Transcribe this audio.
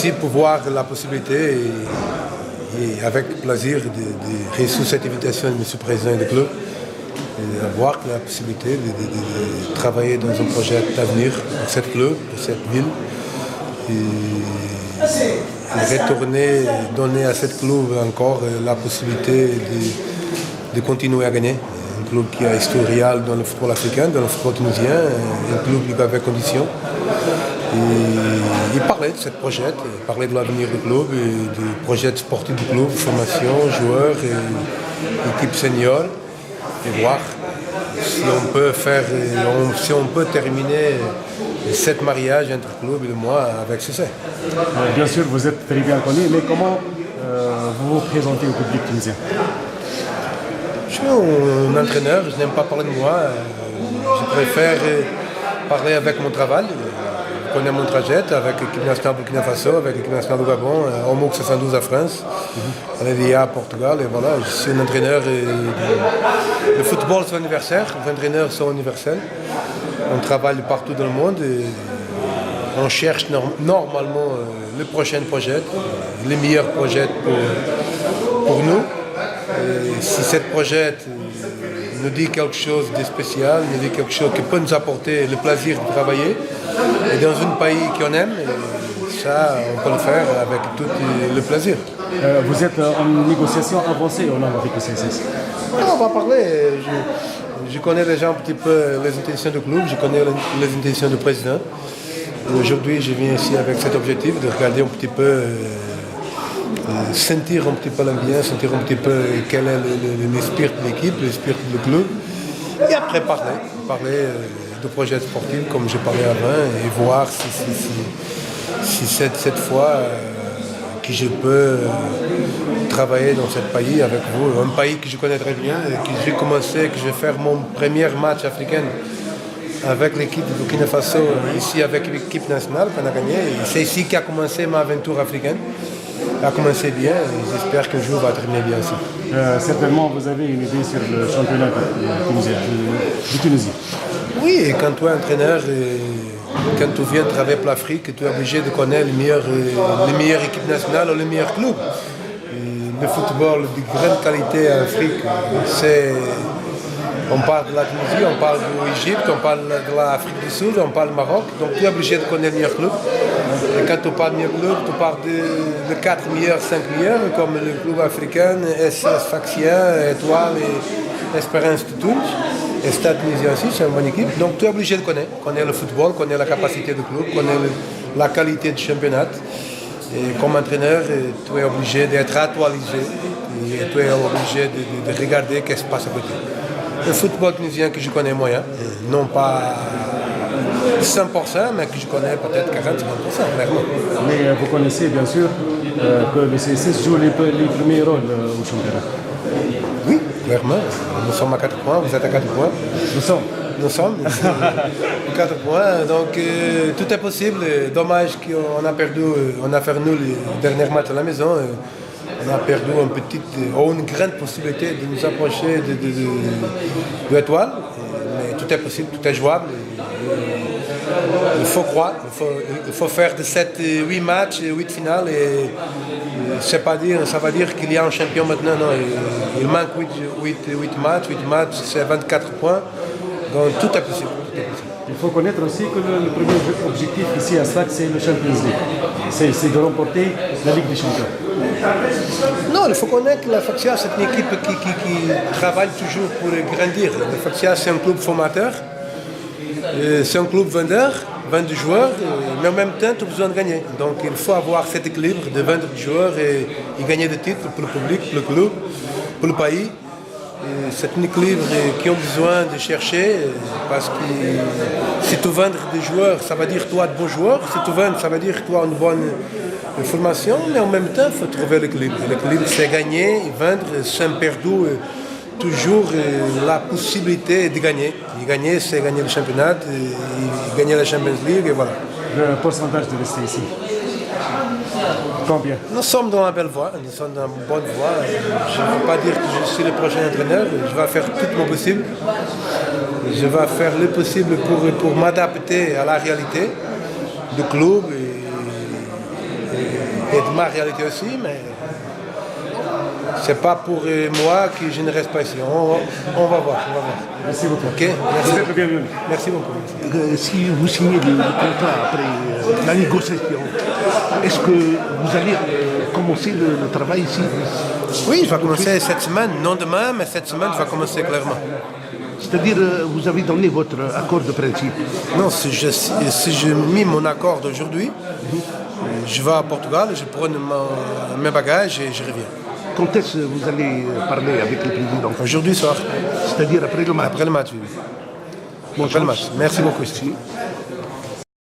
ici pour voir la possibilité et avec plaisir de réussir cette invitation de M. le Président du club et avoir la possibilité de travailler dans un projet d'avenir pour cette club, pour cette ville et retourner, donner à cette club encore la possibilité de continuer à gagner. Un club qui est historial dans le football africain, dans le football tunisien, un club qui avait conditions. Et parler de ce projet, parler de l'avenir du club, et du projet sportif du club, formation, joueurs, et équipe senior, et voir si on peut faire, si on peut terminer cet mariage entre le club et moi avec succès. Bien sûr, vous êtes très bien connu, mais comment vous vous présentez au public tunisien? Je suis un entraîneur, je n'aime pas parler de moi, je préfère parler avec mon travail. Je connais mon trajet avec l'équipe nationale Burkina Faso, avec l'équipe nationale du Gabon, au MOOC 72 à France, à l'EDA à Portugal. Et voilà, je suis un entraîneur. Le football, c'est universel, les entraîneurs sont universels. On travaille partout dans le monde et on cherche normalement le prochain projet, les meilleurs projets pour nous. Et si ce projet nous dit quelque chose de spécial, nous dit quelque chose qui peut nous apporter le plaisir de travailler, et dans un pays qu'on aime, ça, on peut le faire avec tout le plaisir. Vous êtes en négociation avancée au nom avec le CSS? On va parler. Je connais déjà un petit peu les intentions du club, je connais les intentions du président. Aujourd'hui, je viens ici avec cet objectif de regarder un petit peu, sentir un petit peu l'ambiance, sentir un petit peu quel est l'esprit de l'équipe, l'esprit du club. Et après parler de projets sportifs comme j'ai parlé avant et voir si cette fois que je peux travailler dans ce pays avec vous, un pays que je connais très bien, que j'ai commencé, que je vais faire mon premier match africain avec l'équipe de Burkina Faso, ici avec l'équipe nationale qu'on a gagné. C'est ici qu'a commencé ma aventure africaine. A commencé bien et j'espère qu'un jour va terminer bien aussi. Certainement, vous avez une idée sur le championnat de Tunisie. Oui, quand tu es entraîneur, quand tu viens travailler pour l'Afrique, tu es obligé de connaître les meilleures équipes nationales ou les meilleurs clubs. Le football de grande qualité en Afrique, on parle de la Tunisie, on parle de l'Égypte, on parle de l'Afrique du Sud, on parle du Maroc. Donc tu es obligé de connaître les meilleurs clubs. Et quand tu parles de meilleurs clubs, tu parles de 4 meilleurs, 5 meilleurs, comme le club africain, SS Sfaxien, Étoile et Espérance de Tunis. Et Stade Tunisien aussi, c'est une bonne équipe. Donc tu es obligé de connaître le football, connaître la capacité du club, connaître la qualité du championnat. Et comme entraîneur, tu es obligé d'être actualisé et tu es obligé de regarder ce qui se passe à côté. Le football tunisien que je connais moyen, non pas 100%, mais que je connais peut-être 40-50%, clairement. Mais vous connaissez bien sûr que le CSS joue les premiers rôles au championnat. Oui, clairement. Nous sommes à 4 points, vous êtes à 4 points. Nous sommes à 4 points, donc tout est possible. Dommage qu'on a perdu, on a fait nous le dernier match à la maison. On a perdu une grande possibilité de nous approcher de l'Étoile. Mais tout est possible, tout est jouable. Il faut croire, il faut faire de 8 matchs, 8 finales. Et ça va dire qu'il y a un champion maintenant. Non, il manque 8 matchs, c'est 24 points. Donc tout est possible. Il faut connaître aussi que le premier objectif ici à SAC, c'est le Champions League. C'est de remporter la Ligue des Champions. Non, il faut connaître que la Faxia, c'est une équipe qui travaille toujours pour grandir. La Faxia, c'est un club formateur, c'est un club vendeur, vendre des joueurs, mais en même temps, tu as besoin de gagner. Donc il faut avoir cet équilibre de vendre des joueurs et gagner des titres pour le public, pour le club, pour le pays. C'est un équilibre qu'ils ont besoin de chercher parce que si tu vends des joueurs, ça veut dire toi de bons joueurs. Si tu vends, ça veut dire toi une bonne formation, mais en même temps, il faut trouver l'équilibre. L'équilibre, c'est gagner et vendre sans perdre toujours la possibilité de gagner. Et gagner, c'est gagner le championnat, et gagner la Champions League, et voilà. Le pourcentage de rester ici? Combien? Nous sommes dans la belle voie, nous sommes dans une bonne voie. Je ne veux pas dire que je suis le prochain entraîneur, je vais faire tout mon possible. Je vais faire le possible pour m'adapter à la réalité du club et et de ma réalité aussi, mais c'est pas pour moi que je ne reste pas ici. On va voir. Merci beaucoup. Ok, merci. Vous êtes le bienvenu. Merci beaucoup. Si vous signez le contrat après la négociation, est-ce que vous allez commencer le travail ici? Oui, je vais commencer cette semaine, non demain, mais cette semaine, je vais commencer clairement. C'est-à-dire, vous avez donné votre accord de principe. Non, si je mis mon accord d'aujourd'hui, je vais à Portugal, je prends mes bagages et je reviens. Quand est-ce que vous allez parler avec le président? Aujourd'hui soir, C'est-à-dire après le match? après le match, oui. Bonne Après le chance. match. Merci beaucoup. Merci.